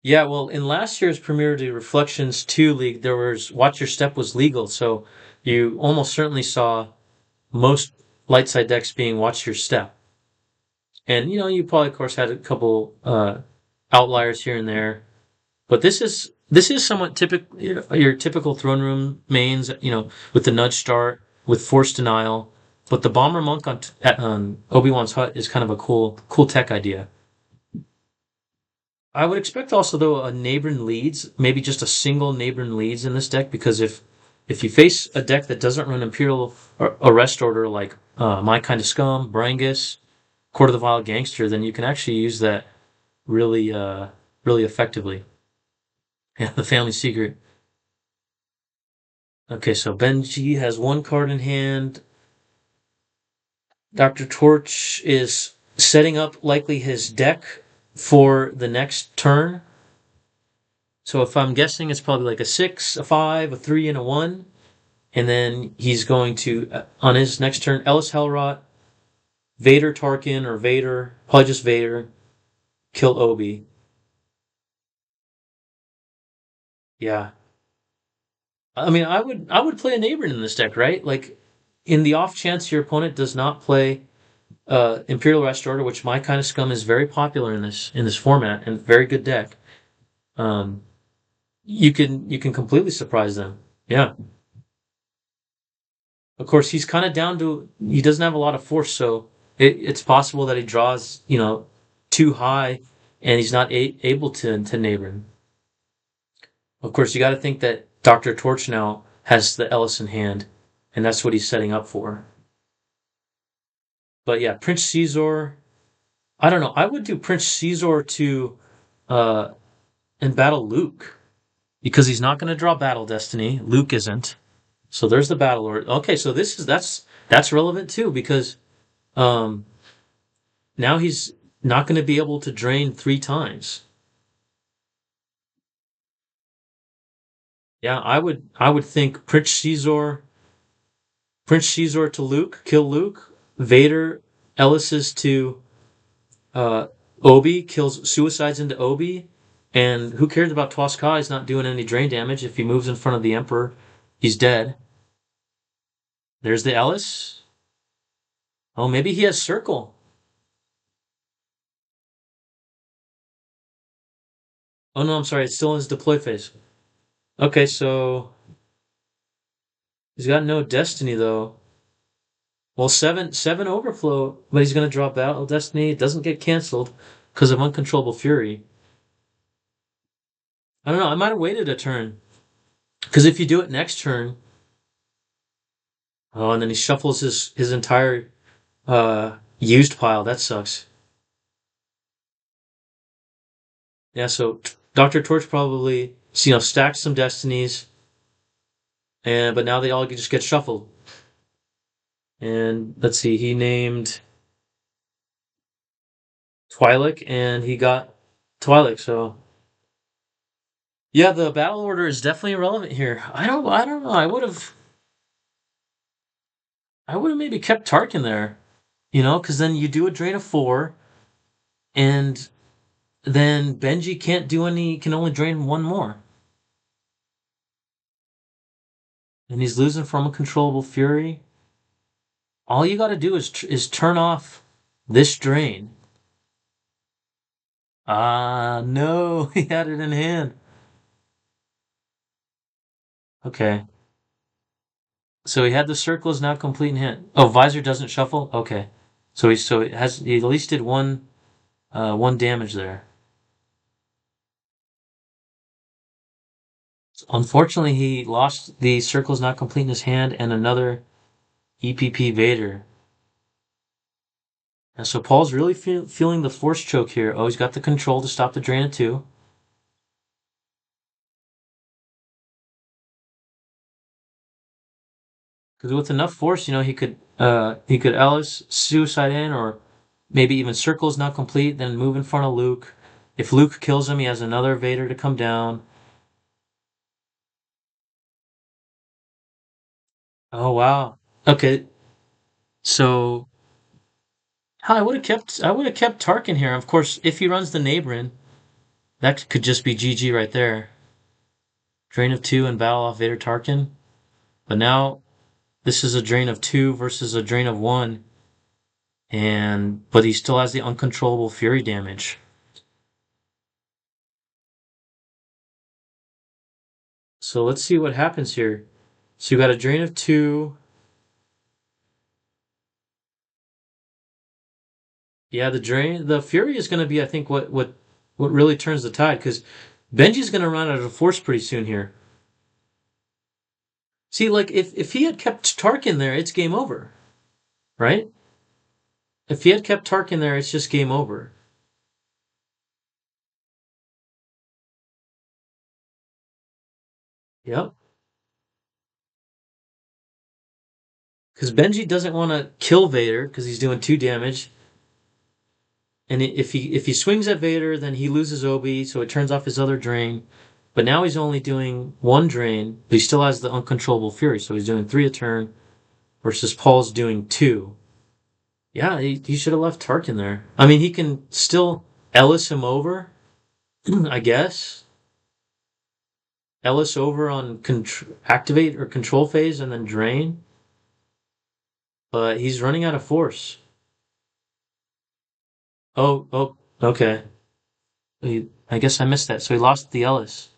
Yeah, well, in last year's Premier de Reflections 2 League, there was Watch Your Step was legal, so you almost certainly saw most light side decks being Watch Your Step. And you probably, of course, had a couple outliers here and there. But this is This is somewhat typical, your typical throne room mains, with the nudge start, with force denial. But the bomber monk on Obi-Wan's hut is kind of a cool tech idea. I would expect also though a neighboring leads, maybe just a single neighboring leads in this deck, because if you face a deck that doesn't run Imperial Arrest Order like My Kind of Scum, Brangus, Court of the Vile Gangster, then you can actually use that really effectively. Yeah, the family secret. Okay, so Benji has one card in hand. Dr. Torch is setting up likely his deck for the next turn. So if I'm guessing, it's probably like a 6, a 5, a 3, and a 1. And then he's going to, on his next turn, Ellis Hellrot, Vader Tarkin, or Vader, probably just Vader, kill Obi. Yeah. I mean, I would play a neighbor in this deck, right? Like, in the off chance your opponent does not play Imperial Rest Order, which my kind of scum is very popular in this format and very good deck. Um, you can completely surprise them. Yeah. Of course, he's kind of down to he doesn't have a lot of force, so it's possible that he draws too high, and he's not able to neighbor. Of course, you got to think that Doctor Torch now has the Ellis in hand, and that's what he's setting up for. But yeah, Prince Caesar. I don't know. I would do Prince Caesar to uh and battle Luke because he's not going to draw Battle Destiny. Luke isn't. So there's the Battle Lord. Okay, so that's relevant too because um now he's not going to be able to drain 3 times. Yeah, I would think Prince Caesar to Luke, kill Luke. Vader Ellis's to uh Obi, kills suicides into Obi. And who cares about Twaska? He's not doing any drain damage. If he moves in front of the Emperor, he's dead. There's the Ellis. Oh, maybe he has Circle. Oh no, I'm sorry, it's still in his deploy phase. Okay, so he's got no Destiny though. Well, seven overflow, but he's gonna drop Battle Destiny. It doesn't get canceled because of Uncontrollable Fury. I don't know. I might have waited a turn because if you do it next turn, oh, and then he shuffles his entire used pile. That sucks. Yeah. So Doctor Torch probably stacked some destinies, and but now they all just get shuffled. And let's see, he named Twi'lek, and he got Twi'lek. So yeah, the battle order is definitely relevant here. I don't know. I would have maybe kept Tarkin there, because then you do a drain of 4, and then Benji can't do any. Can only drain 1 more, and he's losing from Uncontrollable Fury. All you got to do is turn off this drain. Ah, no, he had it in hand. Okay, so he had the circle is now complete in hand. Oh, visor doesn't shuffle. Okay, he at least did one damage there. Unfortunately, he lost the circles not complete in his hand and another EPP Vader. And so Paul's really feeling the force choke here. Oh, he's got the control to stop the drain of 2. Because with enough force, he could Ellis suicide in, or maybe even circles not complete, then move in front of Luke. If Luke kills him, he has another Vader to come down. Oh wow. Okay, so I would have kept Tarkin here. Of course, if he runs the neighboring, that could just be GG right there. Drain of 2 and battle off Vader Tarkin. But now this is a drain of 2 versus a drain of 1, but he still has the uncontrollable fury damage. So let's see what happens here. So you got a drain of 2. Yeah, the Fury is going to be, I think, what really turns the tide because Benji's going to run out of force pretty soon here. See, like if he had kept Tarkin there, it's game over, right? If he had kept Tarkin there, it's just game over. Yep. Because Benji doesn't want to kill Vader because he's doing 2 damage, and if he swings at Vader, then he loses Obi, so it turns off his other drain. But now he's only doing 1 drain, but he still has the uncontrollable Fury, so he's doing 3 a turn versus Paul's doing 2. Yeah, he should have left Tarkin there. I mean, he can still Ellis him over, I guess. Ellis over on activate or control phase and then drain, but he's running out of force. Oh, okay. I guess I missed that. So he lost the Ellis.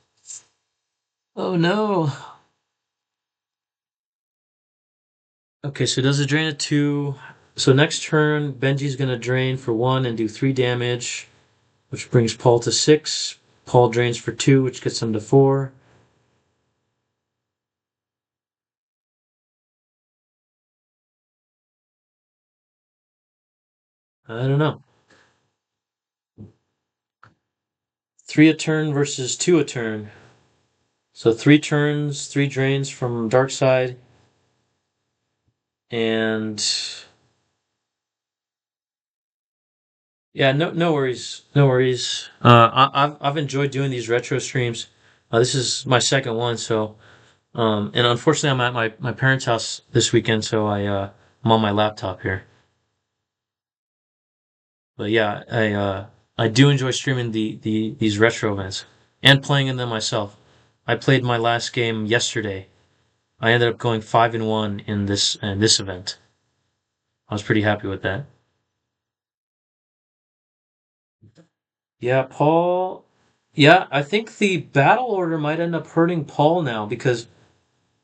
Oh no. Okay, so he does a drain of 2. So next turn, Benji's gonna drain for 1 and do 3 damage, which brings Paul to 6. Paul drains for 2, which gets him to 4. I don't know. 3 a turn versus 2 a turn. So 3 turns, 3 drains from Dark Side, and yeah, no worries, no worries. I've enjoyed doing these retro streams. This is my second one, so and unfortunately I'm at my parents' house this weekend, so I'm on my laptop here. But yeah, I do enjoy streaming these retro events and playing in them myself. I played my last game yesterday. I ended up going 5-1 in this event. I was pretty happy with that. Yeah, Paul. Yeah, I think the battle order might end up hurting Paul now because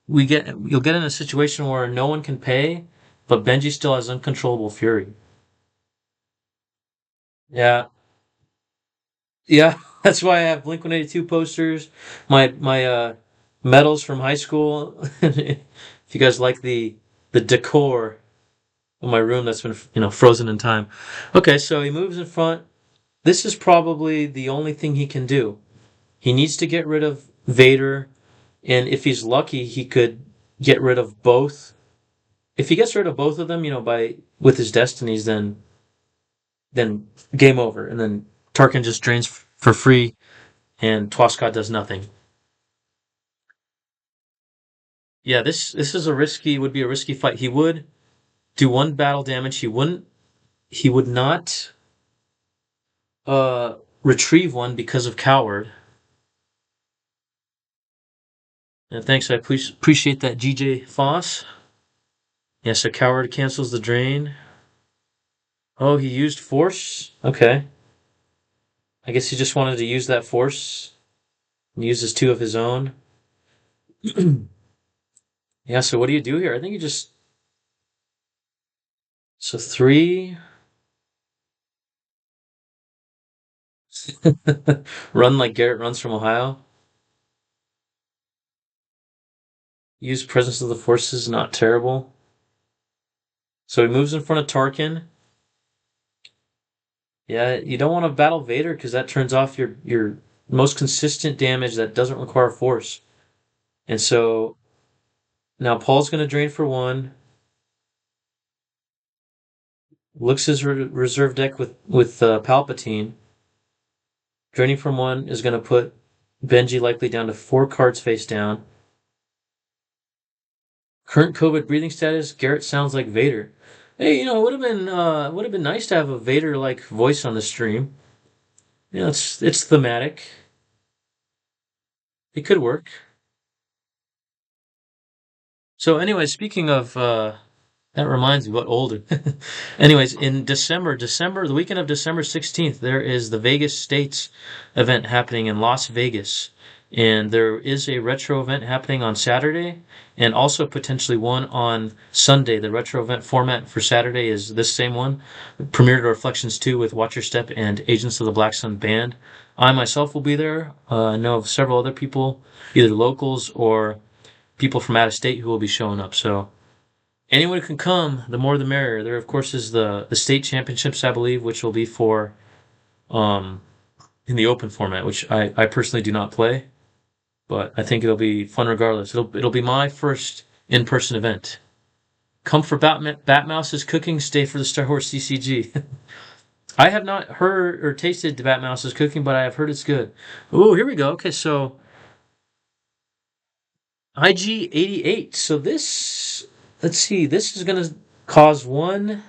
you'll get in a situation where no one can pay, but Benji still has uncontrollable fury. Yeah, yeah. That's why I have Blink 182 posters, my medals from high school. If you guys like the decor of my room that's been frozen in time. Okay, so he moves in front. This is probably the only thing he can do. He needs to get rid of Vader, and if he's lucky, he could get rid of both. If he gets rid of both of them, by with his destinies, then game over, and then Tarkin just drains for free, and Twoscott does nothing. Yeah, this is a risky would be a risky fight. He would do 1 battle damage. He would not retrieve one because of coward. And thanks, I appreciate that, GJ Foss. Yeah, so coward cancels the drain. Oh, he used force? Okay. I guess he just wanted to use that force and uses 2 of his own. Yeah, so what do you do here? I think you just. So 3. Run like Garrett runs from Ohio. Use presence of the forces, not terrible. So he moves in front of Tarkin. Yeah, you don't want to battle Vader because that turns off your most consistent damage that doesn't require force. And so now Paul's going to drain for 1. Looks his reserve deck with Palpatine. Draining from 1 is going to put Benji likely down to 4 cards face down. Current COVID breathing status. Garrett sounds like Vader. Hey, it would have been nice to have a Vader like voice on the stream. It's thematic. It could work. So anyway, speaking of that reminds me what older. Anyways, in December, the weekend of December 16th, there is the Vegas States event happening in Las Vegas. And there is a retro event happening on Saturday, and also potentially one on Sunday. The retro event format for Saturday is this same one, Premiere to Reflections 2 with Watch Your Step and Agents of the Black Sun Band. I myself will be there. I know of several other people, either locals or people from out of state who will be showing up. So anyone who can come, the more the merrier. There, of course, is the state championships, I believe, which will be for um, in the open format, which I personally do not play, but I think it'll be fun regardless. It'll be my first in-person event. Come for Batmouse's cooking, stay for the Star Wars CCG. I have not heard or tasted Batmouse's cooking, but I have heard it's good. Oh, here we go. Okay, so IG88. So this, let's see, this is gonna cause one.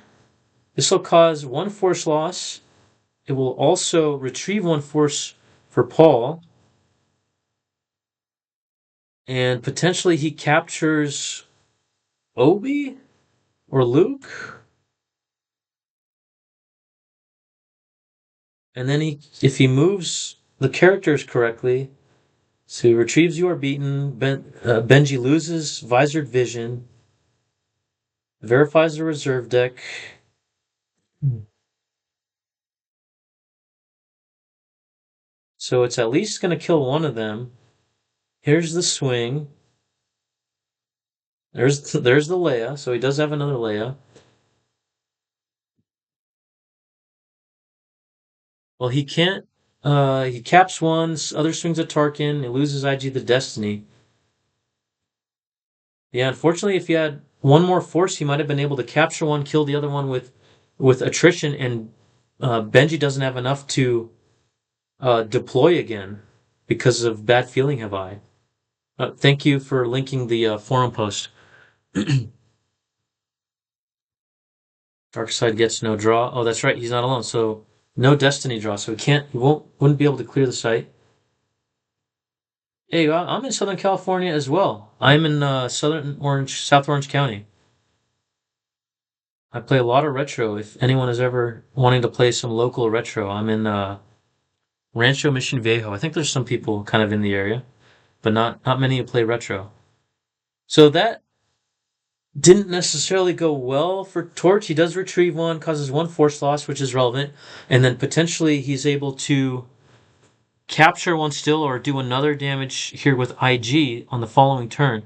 This will cause one force loss. It will also retrieve one force for Paul, and potentially he captures Obi or Luke, and then if he moves the characters correctly, so he retrieves You Are Beaten. Benji loses visored vision, verifies the reserve deck. So it's at least going to kill one of them. Here's the swing. There's the Leia. So he does have another Leia. Well, he can't. He caps one. Other swings at Tarkin. He loses IG the Destiny. Yeah, unfortunately, if he had one more force, he might have been able to capture one, kill the other one with attrition, and Benji doesn't have enough to deploy again because of bad feeling have I. Thank you for linking the forum post. Dark side gets no draw. Oh, that's right. He's not alone. So no destiny draw. So wouldn't be able to clear the site. Hey, I'm in Southern California as well. I'm in South Orange County. I play a lot of retro. If anyone is ever wanting to play some local retro, I'm in Rancho Mission Viejo. I think there's some people kind of in the area, but not many who play retro. So that didn't necessarily go well for Torch. He does retrieve one, causes one force loss, which is relevant, and then potentially he's able to capture one still or do another damage here with IG on the following turn.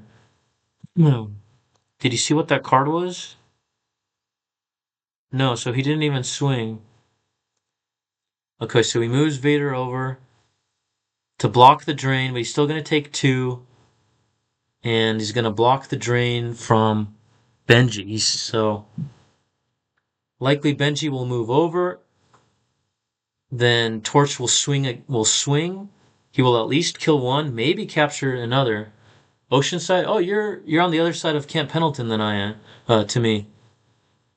No. Did you see what that card was? No, so he didn't even swing. Okay, so he moves Vader over to block the drain, but he's still going to take two, and he's going to block the drain from Benji. So likely Benji will move over. Then Torch will swing. He will at least kill one, maybe capture another. Oceanside. Oh, you're on the other side of Camp Pendleton than I am. To me,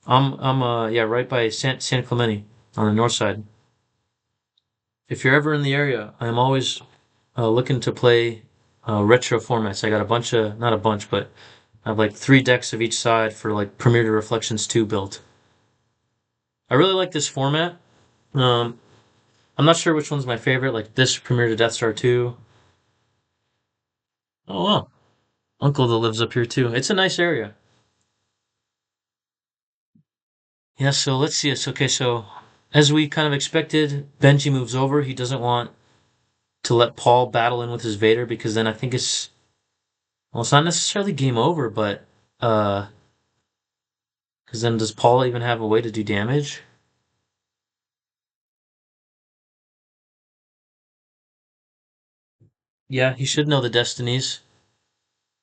I'm yeah, right by Santa Clemente on the north side. If you're ever in the area, I'm always looking to play retro formats. I got a bunch of, not a bunch, but I have like 3 decks of each side for like Premiere to Reflections 2 built. I really like this format. Um, I'm not sure which one's my favorite, like this Premiere to Death Star 2. Oh wow, uncle that lives up here too. It's a nice area. Yeah, so let's see this. Okay, so as we kind of expected, Benji moves over. He doesn't want to let Paul battle in with his Vader because then I think it's not necessarily game over, but because then does Paul even have a way to do damage? Yeah, he should know the destinies.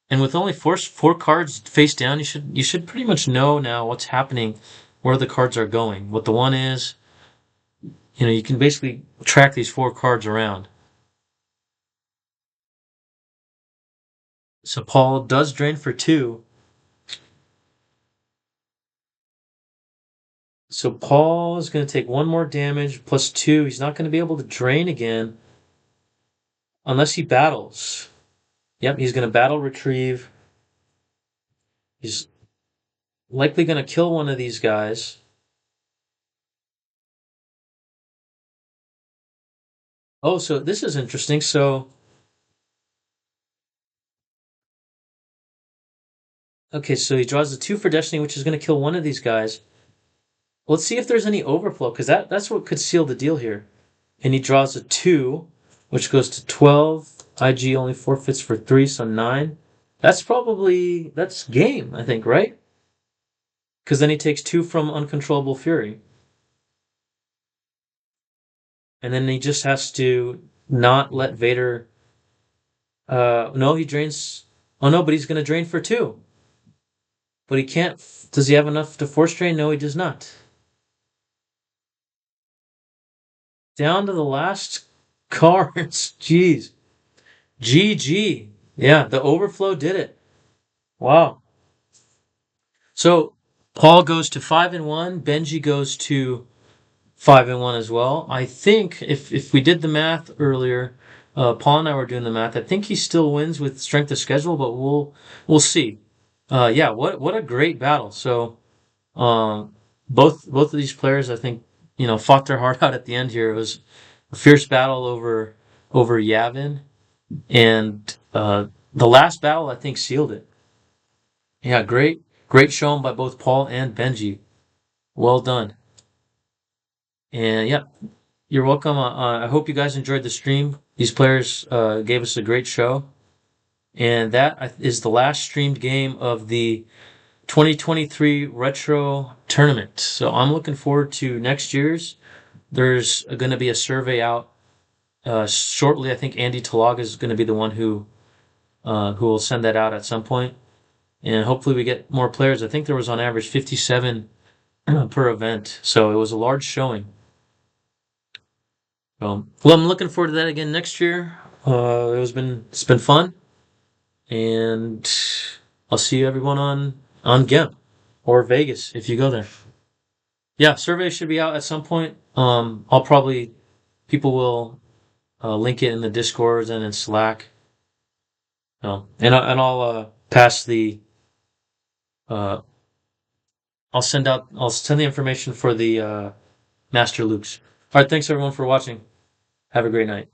And with only four cards face down, you should pretty much know now what's happening, where the cards are going, what the one is. You can basically track these 4 cards around. So Paul does drain for 2. So Paul is going to take one more damage plus 2. He's not going to be able to drain again unless he battles. Yep, he's going to battle retrieve. He's likely going to kill one of these guys. Oh, so this is interesting. So Okay, so he draws a 2 for Destiny, which is going to kill one of these guys. Let's see if there's any overflow, because that's what could seal the deal here. And he draws a 2, which goes to 12. IG only forfeits for 3, so 9. That's game, I think, right? Because then he takes 2 from Uncontrollable Fury. And then he just has to not let Vader. No, he drains. Oh no, but he's going to drain for 2. But he can't. Does he have enough to force drain? No, he does not. Down to the last cards. Jeez. GG. Yeah, the overflow did it. Wow. So Paul goes to 5-1. Benji goes to 5-1 as well. I think if we did the math earlier, Paul and I were doing the math. I think he still wins with strength of schedule, but we'll see. Yeah, what a great battle. So um, both of these players, I think, fought their heart out at the end here. It was a fierce battle over Yavin, and the last battle I think sealed it. Yeah, great showing by both Paul and Benji. Well done. And yeah, you're welcome. I hope you guys enjoyed the stream. These players gave us a great show. And that is the last streamed game of the 2023 Retro Tournament. So I'm looking forward to next year's. There's going to be a survey out shortly. I think Andy Talaga is going to be the one who will send that out at some point. And hopefully we get more players. I think there was on average 57 per event. So it was a large showing. Well, I'm looking forward to that again next year. It's been fun, and I'll see you everyone on GEM or Vegas if you go there. Yeah, survey should be out at some point. I'll probably people will link it in the Discords and in Slack. And I'll pass the uh, I'll send the information for the Master Lukes. All right, thanks everyone for watching. Have a great night.